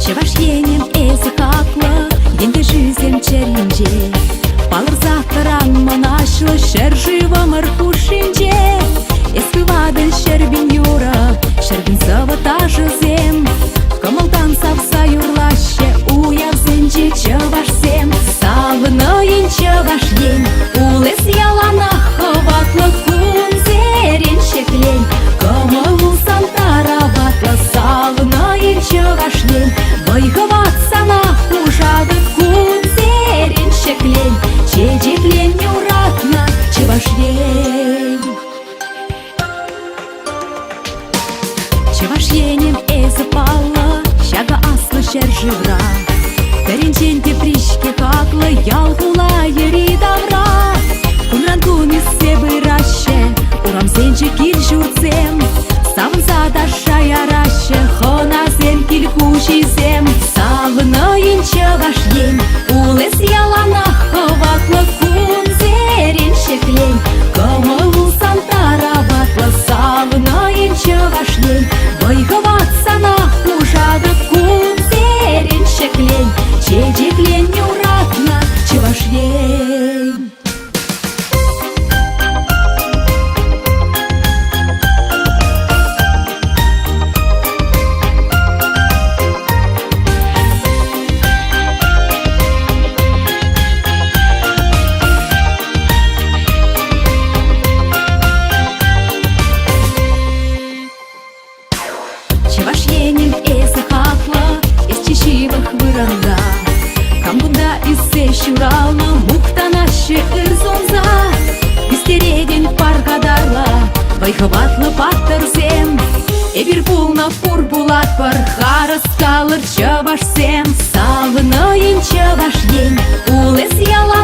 Cevashyeniem ezakakla, yengi жизнь черинже. Палырза таранма нашло, шер жива маркушинже. Эспывадын шербин юра, шербин саватажы зем. Комалдан савса юрлаще, уявзенже чевашсем. Савныйын чевашьен, улес ялана хаватла кунзерен шеклен. Комалусан тараватла, савныйын чевашьен. Бойговатсана ужады кунзерен шеклен. Чечеклен юратна чевашьен. Чевашьенем эзапала, щага аслы шер живра. Теренченте пришке какла, ялгула ери давра. Кунрангун из себы раще, урамсенче киль журцем. Савынса дашая раще, хоназем киль кучизем. Савныйын чевашьен, улес ялана хаватла кунзерен шеклен. Комылусан тараватла, савныйын чевашьен. Бойговатсана ужады кунзерен шеклен. Чечеклен юратна чевашьен. Чевашьенем эзахакла, из чечивых выранда. Камбунда из щуралма, муктанаще ырзонза. Бистереден паргадарла, байхаватла паттырзем. Эбир пулна пур булат пар, харыс калыр чевашсем. Савныйын чевашьен, улес яла